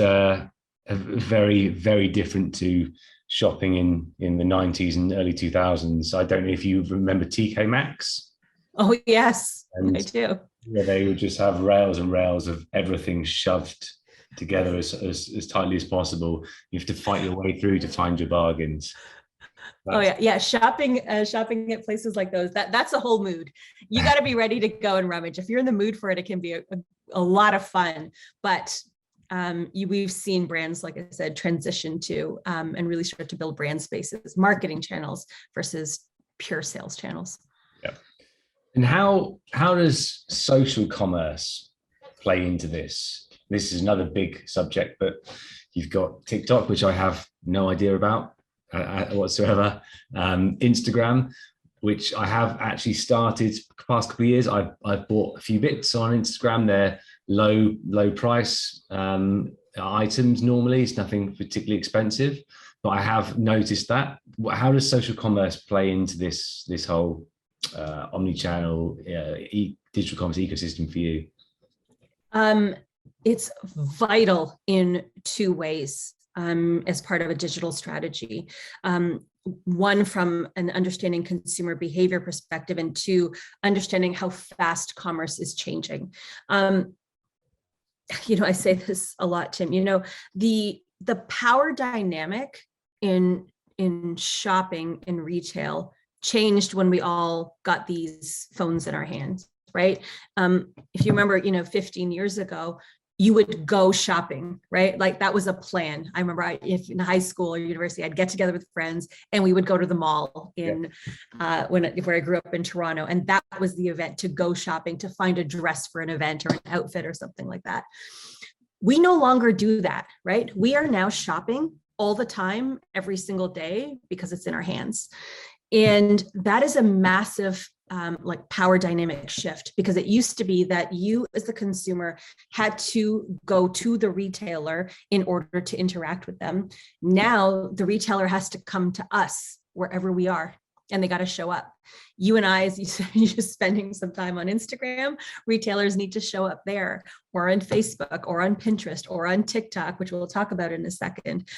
very, very different to shopping in the 90s and early 2000s. I don't know if you remember TK Maxx. Oh, yes, I do. Yeah, they would just have rails and rails of everything shoved together as tightly as possible. You have to fight your way through to find your bargains. Yeah. Shopping at places like those, that's a whole mood. You got to be ready to go and rummage. If you're in the mood for it, it can be a lot of fun. But we've seen brands, like I said, transition to and really start to build brand spaces, marketing channels versus pure sales channels. Yeah. And how does social commerce play into this? This is another big subject, but you've got TikTok, which I have no idea about whatsoever. Instagram, which I have actually started the past couple of years. I've bought a few bits on Instagram. They're low price items normally. It's nothing particularly expensive, but I have noticed that. How does social commerce play into this whole omnichannel digital commerce ecosystem for you? It's vital in two ways as part of a digital strategy. One, from an understanding consumer behavior perspective, and two, understanding how fast commerce is changing. I say this a lot, Tim, the power dynamic in shopping in retail changed when we all got these phones in our hands, right? If you remember, 15 years ago, you would go shopping, right? Like that was a plan. I remember if in high school or university, I'd get together with friends and we would go to the mall where I grew up in Toronto. And that was the event, to go shopping, to find a dress for an event or an outfit or something like that. We no longer do that, right? We are now shopping all the time, every single day, because it's in our hands. And that is a massive power dynamic shift, because it used to be that you as the consumer had to go to the retailer in order to interact with them. Now the retailer has to come to us wherever we are, and they got to show up. You and I, as you said, you're spending some time on Instagram, retailers need to show up there, or on Facebook, or on Pinterest, or on TikTok, which we'll talk about in a second.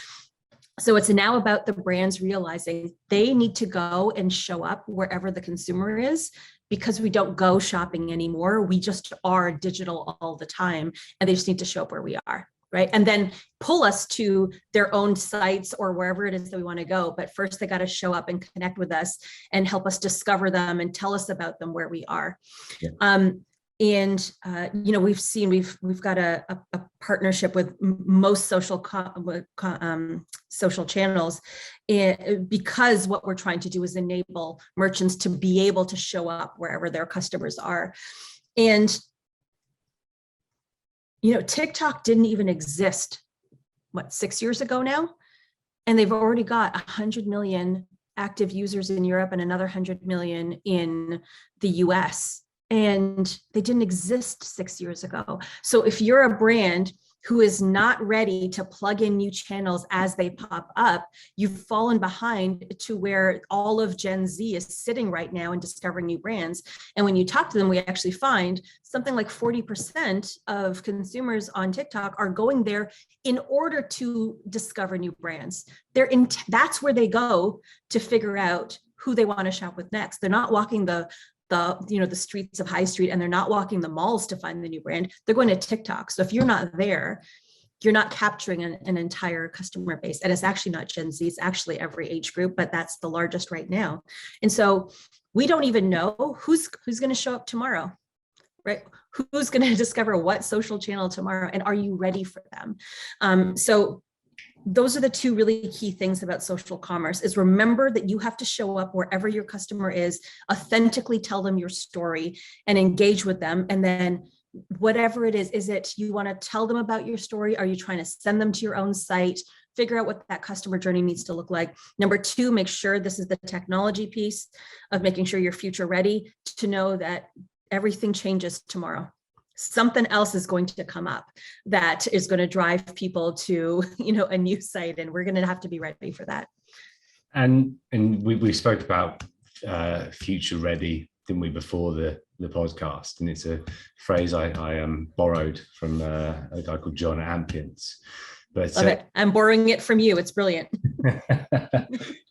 So it's now about the brands realizing they need to go and show up wherever the consumer is, because we don't go shopping anymore. We just are digital all the time, and they just need to show up where we are, right? And then pull us to their own sites or wherever it is that we want to go. But first, they got to show up and connect with us and help us discover them and tell us about them where we are. Yeah. We've got a partnership with most social channels, because what we're trying to do is enable merchants to be able to show up wherever their customers are. And TikTok didn't even exist 6 years ago now, and they've already got 100 million active users in Europe and another 100 million in the US. And they didn't exist 6 years ago. So if you're a brand who is not ready to plug in new channels as they pop up, you've fallen behind to where all of Gen Z is sitting right now and discovering new brands. And when you talk to them, we actually find something like 40% of consumers on TikTok are going there in order to discover new brands. That's where they go to figure out who they want to shop with next. They're not walking the streets of High Street, and they're not walking the malls to find the new brand. They're going to TikTok. So if you're not there, you're not capturing an entire customer base. And it's actually not Gen Z, it's actually every age group, but that's the largest right now. And so we don't even know who's going to show up tomorrow, right? Who's going to discover what social channel tomorrow, and are you ready for them? So those are the two really key things about social commerce: is remember that you have to show up wherever your customer is, authentically tell them your story and engage with them. And then whatever it is it you want to tell them about your story? Are you trying to send them to your own site? Figure out what that customer journey needs to look like. Number two, make sure this is the technology piece of making sure you're future ready to know that everything changes tomorrow. Something else is going to come up that is going to drive people to, a new site, and we're going to have to be ready for that. And we spoke about future ready, didn't we, before the podcast? And it's a phrase I borrowed from a guy called John Ampiance. But love it. I'm borrowing it from you. It's brilliant.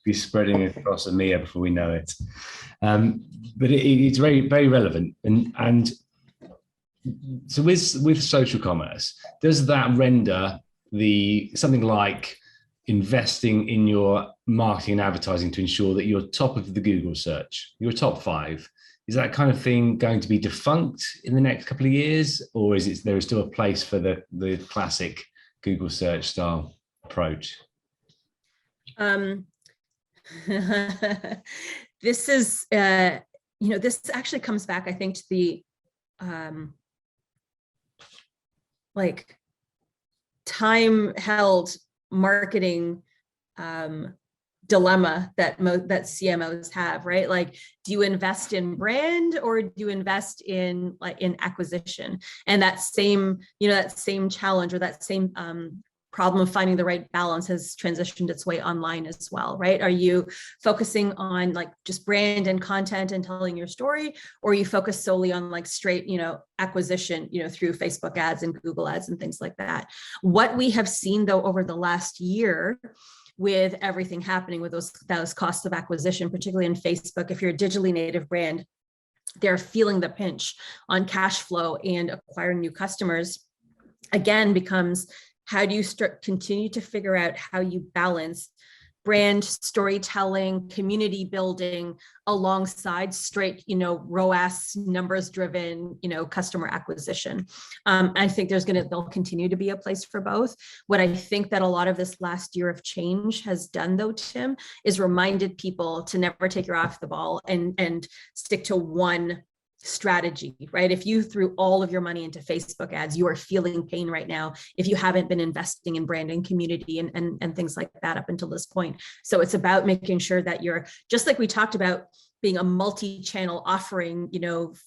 Be spreading it across EMEA before we know it. But it's very, very relevant. And so with social commerce, does that render something like investing in your marketing and advertising to ensure that you're top of the Google search, your top 5, is that kind of thing going to be defunct in the next couple of years, or is there still a place for the classic Google search style approach? This is, this actually comes back, I think, to the time-held marketing dilemma that CMOs have, right? Like, do you invest in brand or do you invest in acquisition? And that same challenge, or that same problem of finding the right balance, has transitioned its way online as well, right? Are you focusing on just brand and content and telling your story, or are you focused solely on straight, acquisition, through Facebook ads and Google ads and things like that? What we have seen though over the last year, with everything happening with those costs of acquisition, particularly in Facebook, if you're a digitally native brand, they're feeling the pinch on cash flow and acquiring new customers. Again, becomes, how do you continue to figure out how you balance brand storytelling, community building, alongside straight, ROAS, numbers driven, customer acquisition? I think there'll continue to be a place for both. What I think that a lot of this last year of change has done though, Tim, is reminded people to never take your eye off the ball and stick to one strategy, right? If you threw all of your money into Facebook ads, you are feeling pain right now if you haven't been investing in brand and community and things like that up until this point. So it's about making sure that you're, just like we talked about, being a multi-channel offering,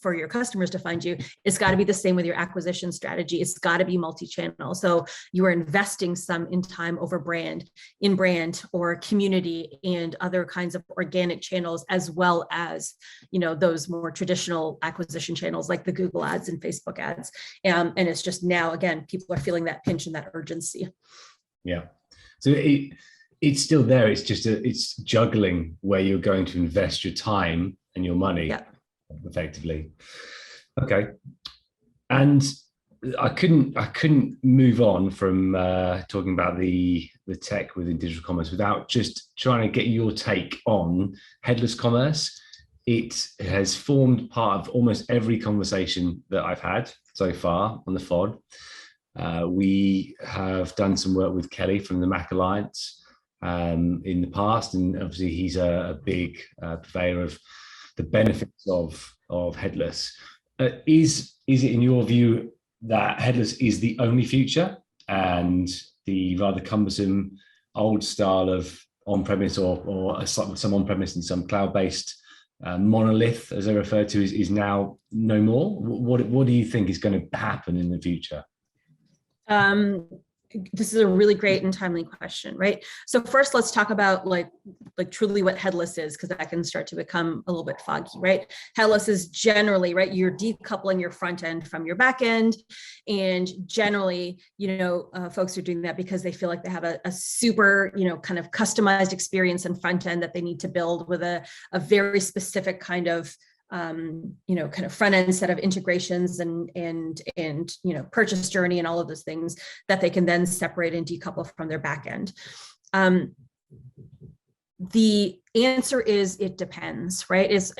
for your customers to find you. It's got to be the same with your acquisition strategy. It's got to be multi-channel. So you are investing some in time over brand or community and other kinds of organic channels, as well as, those more traditional acquisition channels like the Google ads and Facebook ads. And it's just now, again, people are feeling that pinch and that urgency. Yeah. So it's still there. It's just it's juggling where you're going to invest your time and your money, effectively. Okay. And I couldn't move on from talking about the tech within digital commerce without just trying to get your take on headless commerce. It has formed part of almost every conversation that I've had so far on the FOD. We have done some work with Kelly from the Mac Alliance in the past, and obviously he's a big purveyor of the benefits of headless. Is it in your view that headless is the only future, and the rather cumbersome old style of on-premise or some on-premise and some cloud-based monolith, as I refer to, is now no more? What do you think is going to happen in the future? This is a really great and timely question, right? So first, let's talk about like truly what headless is, because that can start to become a little bit foggy, right? Headless is generally, right, you're decoupling your front end from your back end. And generally, folks are doing that because they feel like they have a super, kind of customized experience and front end that they need to build with a very specific kind of kind of front end set of integrations and purchase journey and all of those things that they can then separate and decouple from their back end. The answer is it depends, right? It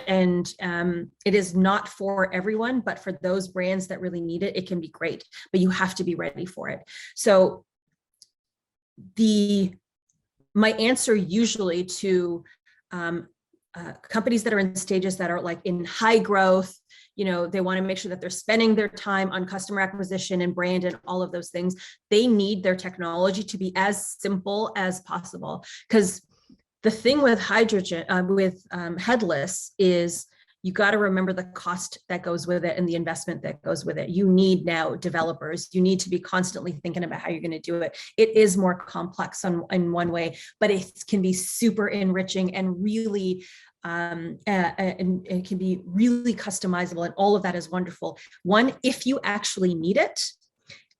is not for everyone, but for those brands that really need it, it can be great, but you have to be ready for it. So my answer usually to companies that are in stages that are like in high growth, they want to make sure that they're spending their time on customer acquisition and brand and all of those things. They need their technology to be as simple as possible. Because the thing with headless is you got to remember the cost that goes with it and the investment that goes with it. You need now developers. You need to be constantly thinking about how you're going to do it. It is more complex in one way, but it can be super enriching and really, and it can be really customizable, and all of that is wonderful. One, if you actually need it.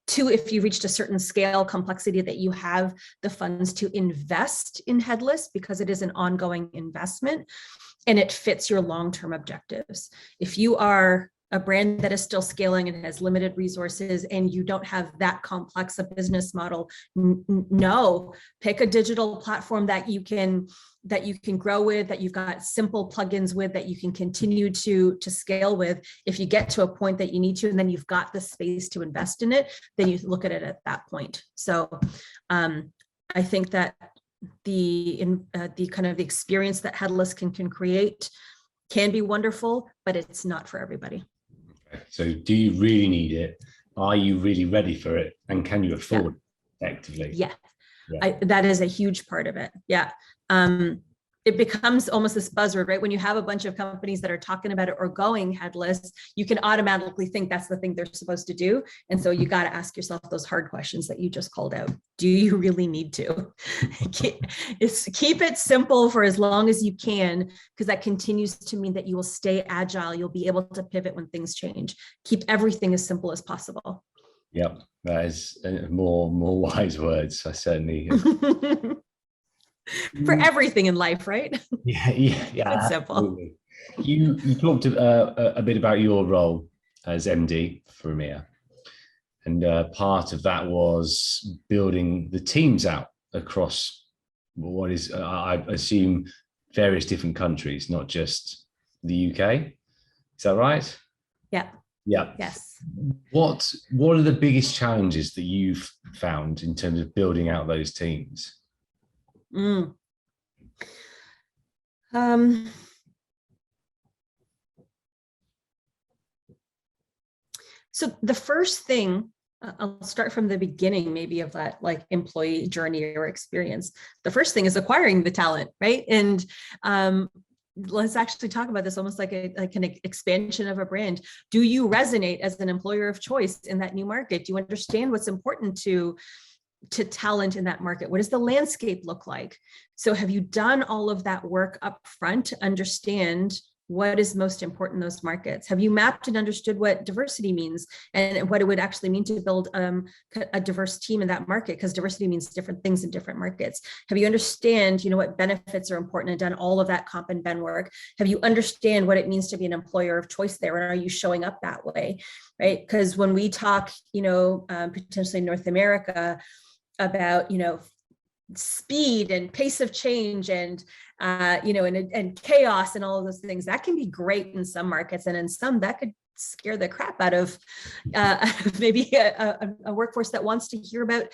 Two, if you reached a certain scale complexity that you have the funds to invest in headless, because it is an ongoing investment and it fits your long-term objectives. If you are a brand that is still scaling and has limited resources and you don't have that complex a business model, no, pick a digital platform that you can grow with, that you've got simple plugins with, that you can continue to scale with. If you get to a point that you need to, and then you've got the space to invest in it, then you look at it at that point. So I think that the kind of the experience that headless can create can be wonderful, but it's not for everybody. So do you really need it? Are you really ready for it? And can you afford it effectively? Yeah. That is a huge part of it. Yeah. It becomes almost this buzzword, right? When you have a bunch of companies that are talking about it or going headless, you can automatically think that's the thing they're supposed to do. And so you got to ask yourself those hard questions that you just called out. Do you really need to? Keep it simple for as long as you can, because that continues to mean that you will stay agile. You'll be able to pivot when things change. Keep everything as simple as possible. Yep, that is more wise words. I certainly for everything in life, right? Yeah. It's simple. You talked a bit about your role as MD for EMEA, and part of that was building the teams out across what is, I assume, various different countries, not just the UK. Is that right? Yeah. Yeah. Yes. What are the biggest challenges that you've found in terms of building out those teams? So the first thing, I'll start from the beginning, maybe, of that like employee journey or experience. The first thing is acquiring the talent, right? And let's actually talk about this almost like an expansion of a brand. Do you resonate as an employer of choice in that new market? Do you understand what's important to talent in that market? What does the landscape look like? So have you done all of that work up front to understand what is most important in those markets? Have you mapped and understood what diversity means and what it would actually mean to build a diverse team in that market? Because diversity means different things in different markets. Have you understand, what benefits are important and done all of that comp and ben work? Have you understand what it means to be an employer of choice there? And are you showing up that way, right? Because when we talk, potentially North America about, speed and pace of change and and chaos and all of those things, that can be great in some markets, and in some that could scare the crap out of maybe a workforce that wants to hear about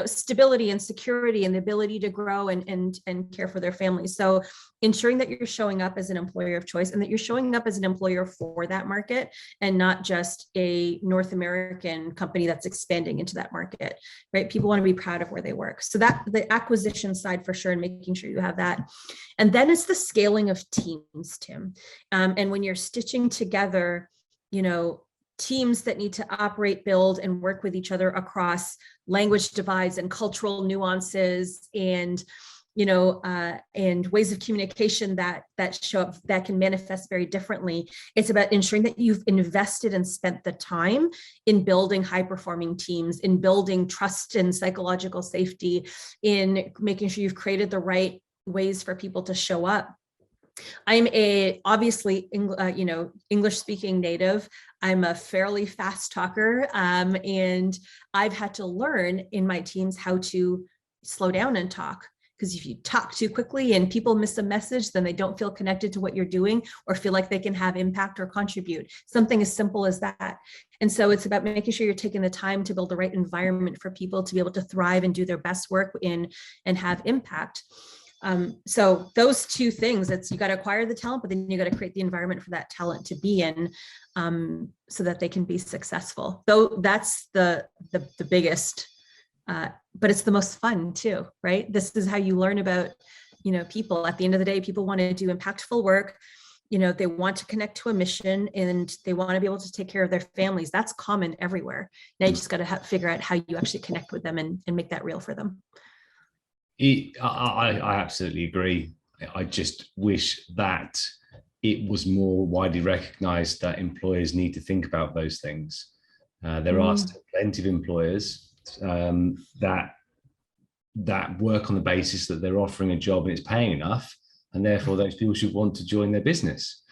stability and security and the ability to grow and care for their families. So ensuring that you're showing up as an employer of choice and that you're showing up as an employer for that market and not just a North American company that's expanding into that market, right? People want to be proud of where they work. So that the acquisition side for sure, and making sure you have that. And then it's the scaling of teams, Tim. And when you're stitching together teams that need to operate, build, and work with each other across language divides and cultural nuances and, and ways of communication that show up, that can manifest very differently. It's about ensuring that you've invested and spent the time in building high-performing teams, in building trust and psychological safety, in making sure you've created the right ways for people to show up. I'm obviously English speaking native. I'm a fairly fast talker, and I've had to learn in my teams how to slow down and talk. Because if you talk too quickly and people miss a message, then they don't feel connected to what you're doing or feel like they can have impact or contribute. Something as simple as that. And so it's about making sure you're taking the time to build the right environment for people to be able to thrive and do their best work in and have impact. So those two things, you got to acquire the talent, but then you got to create the environment for that talent to be in, so that they can be successful. Though that's the biggest, but it's the most fun too, right? This is how you learn about, people. At the end of the day, people want to do impactful work. They want to connect to a mission and they want to be able to take care of their families. That's common everywhere. Now you just got to figure out how you actually connect with them and make that real for them. I absolutely agree. I just wish that it was more widely recognized that employers need to think about those things. There are still plenty of employers that work on the basis that they're offering a job and it's paying enough, and therefore those people should want to join their business.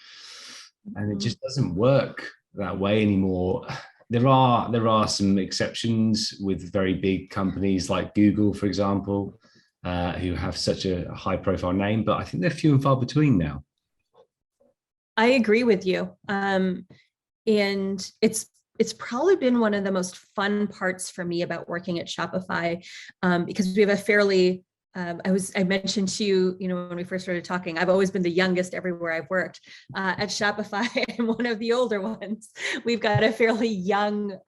And it just doesn't work that way anymore. There are some exceptions with very big companies like Google, for example, who have such a high profile name, but I think they're few and far between now. I agree with you. And it's probably been one of the most fun parts for me about working at Shopify, because we have a fairly, I mentioned to you, when we first started talking, I've always been the youngest everywhere I've worked. At Shopify, I'm one of the older ones. We've got a fairly young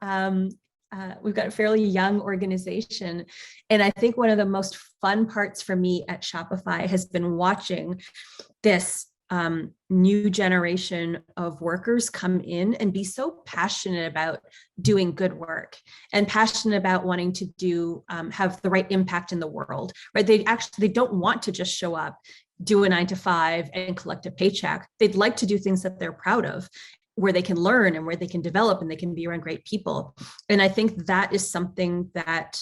organization. And I think one of the most fun parts for me at Shopify has been watching this new generation of workers come in and be so passionate about doing good work and passionate about wanting to do, have the right impact in the world, right? They don't want to just show up, do a 9 to 5 and collect a paycheck. They'd like to do things that they're proud of, where they can learn and where they can develop and they can be around great people. And I think that is something that,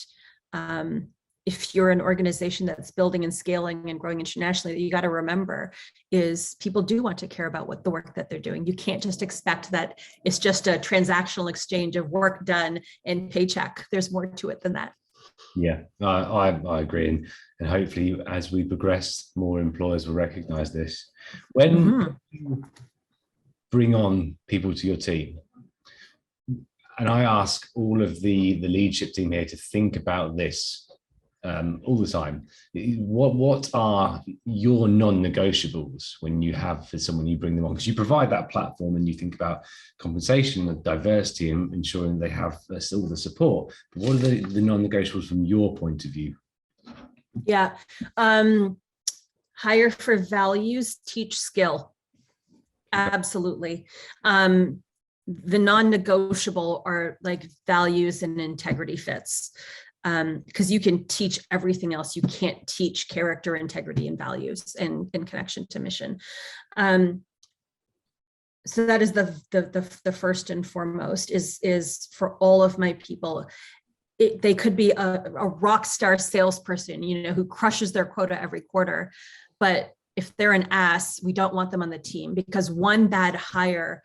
if you're an organization that's building and scaling and growing internationally, that you got to remember is people do want to care about what the work that they're doing. You can't just expect that it's just a transactional exchange of work done and paycheck. There's more to it than that. Yeah, I agree. And hopefully as we progress, more employers will recognize this. When you bring on people to your team, and I ask all of the leadership team here to think about this all the time. What are your non-negotiables when you have for someone you bring them on? Because you provide that platform and you think about compensation and diversity and ensuring they have all the support. But what are the non-negotiables from your point of view? Yeah. Hire for values, teach skill. Absolutely. The non-negotiable are like values and integrity fits. Because you can teach everything else. You can't teach character, integrity, and values and connection to mission. So that is the first and foremost is for all of my people. They could be a rock star salesperson, who crushes their quota every quarter. But if they're an ass, we don't want them on the team, because one bad hire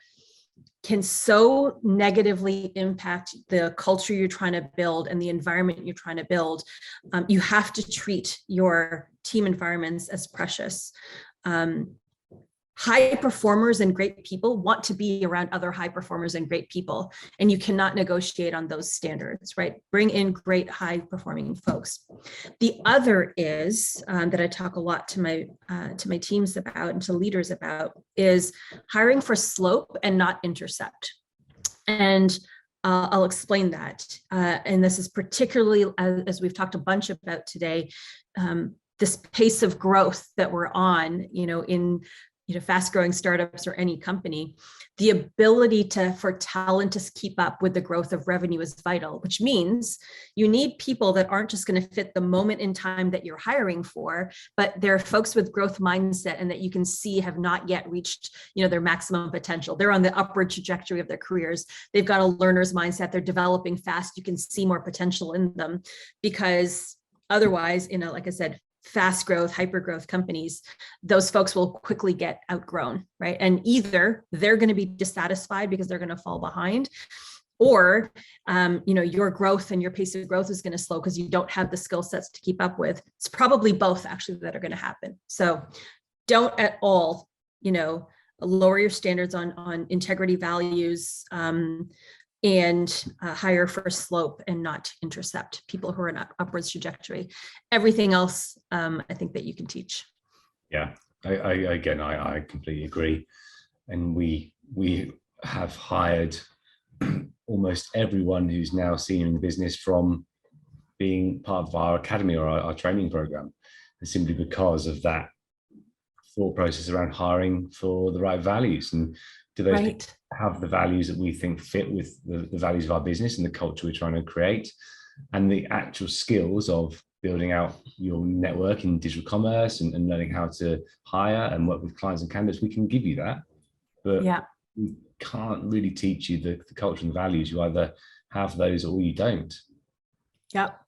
can so negatively impact the culture you're trying to build and the environment you're trying to build. You have to treat your team environments as precious. High performers and great people want to be around other high performers and great people, and you cannot negotiate on those standards, right? Bring in great high performing folks. The other is that I talk a lot to my teams about and to leaders about is hiring for slope and not intercept. And I'll explain that. And this is particularly, as we've talked a bunch about today, this pace of growth that we're on, in fast growing startups or any company, the ability for talent to keep up with the growth of revenue is vital, which means you need people that aren't just going to fit the moment in time that you're hiring for, but they're folks with growth mindset and that you can see have not yet reached, their maximum potential. They're on the upward trajectory of their careers. They've got a learner's mindset. They're developing fast. You can see more potential in them, because otherwise, like I said, fast growth, hyper growth companies, those folks will quickly get outgrown, right? And either they're going to be dissatisfied because they're going to fall behind, or your growth and your pace of growth is going to slow because you don't have the skill sets to keep up with. It's probably both actually that are going to happen. So don't at all, lower your standards on integrity values, and hire for slope and not intercept people who are in an upwards trajectory. Everything else, I think that you can teach. Yeah, I completely agree. And we have hired almost everyone who's now senior in the business from being part of our academy or our training program, and simply because of that thought process around hiring for the right values. And do those people have the values that we think fit with the values of our business and the culture we're trying to create, and the actual skills of building out your network in digital commerce and learning how to hire and work with clients and candidates? We can give you that, but we can't really teach you the culture and the values. You either have those or you don't. Yep.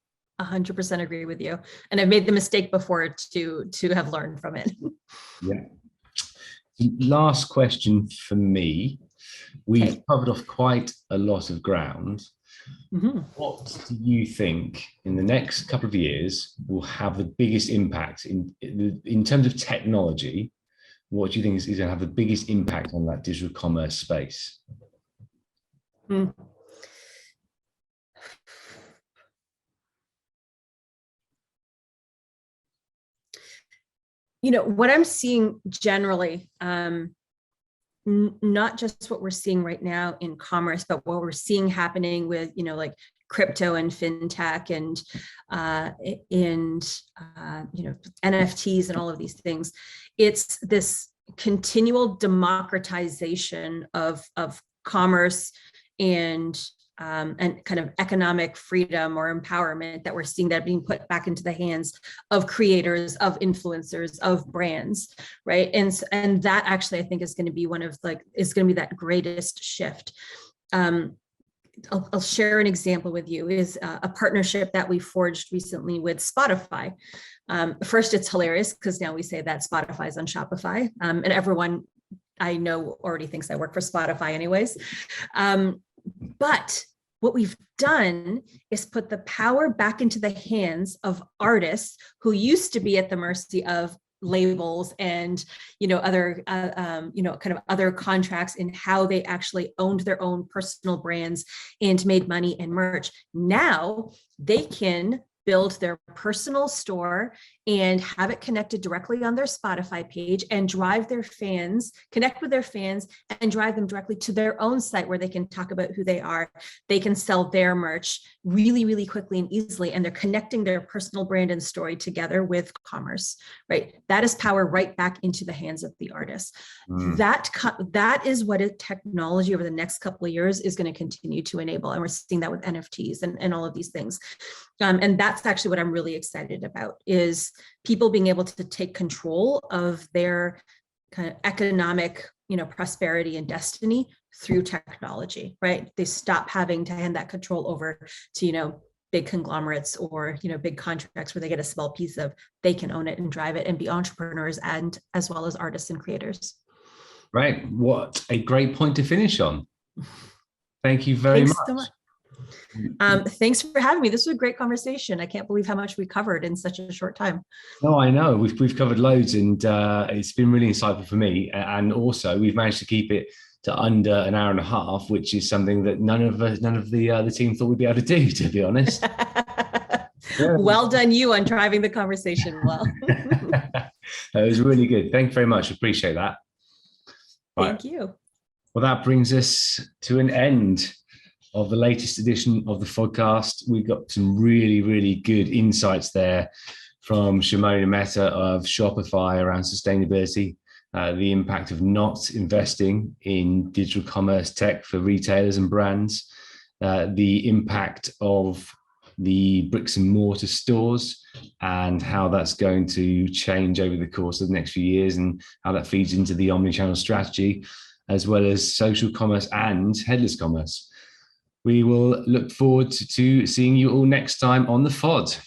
100% agree with you. And I've made the mistake before to have learned from it. Yeah. Last question for me. We've covered off quite a lot of ground. Mm-hmm. What do you think in the next couple of years will have the biggest impact in terms of technology? What do you think is going to have the biggest impact on that digital commerce space? What I'm seeing generally, not just what we're seeing right now in commerce, but what we're seeing happening with, like crypto and fintech and NFTs and all of these things. It's this continual democratization of commerce and kind of economic freedom or empowerment that we're seeing that being put back into the hands of creators, of influencers, of brands, right? And that actually, I think, is going to be that greatest shift. I'll share an example with you, is a partnership that we forged recently with Spotify. First, it's hilarious because now we say that Spotify's on Shopify, and everyone I know already thinks I work for Spotify anyways. But what we've done is put the power back into the hands of artists who used to be at the mercy of labels and other kind of other contracts in how they actually owned their own personal brands and made money and merch. Now they can build their personal store and have it connected directly on their Spotify page and connect with their fans and drive them directly to their own site where they can talk about who they are. They can sell their merch really, really quickly and easily. And they're connecting their personal brand and story together with commerce, right? That is power right back into the hands of the artists. That is what technology over the next couple of years is going to continue to enable. And we're seeing that with NFTs and all of these things. And that's actually what I'm really excited about, is people being able to take control of their kind of economic, prosperity and destiny through technology, right? They stop having to hand that control over to, big conglomerates or, big contracts where they get a small piece of. They can own it and drive it and be entrepreneurs and as well as artists and creators. Right. What a great point to finish on. Thank you very much. So much. Thanks for having me. This was a great conversation. I can't believe how much we covered in such a short time. No, I know we've covered loads, and it's been really insightful for me. And also, we've managed to keep it to under an hour and a half, which is something that none of the team thought we'd be able to do, to be honest. Yeah. Well done, you, on driving the conversation well. It was really good. Thank you very much. Appreciate that. Thank you. Well, that brings us to an end of the latest edition of the FODcast. We've got some really, really good insights there from Shimona Mehta of Shopify around sustainability, the impact of not investing in digital commerce tech for retailers and brands, the impact of the bricks and mortar stores and how that's going to change over the course of the next few years and how that feeds into the omnichannel strategy, as well as social commerce and headless commerce. We will look forward to seeing you all next time on the FOD.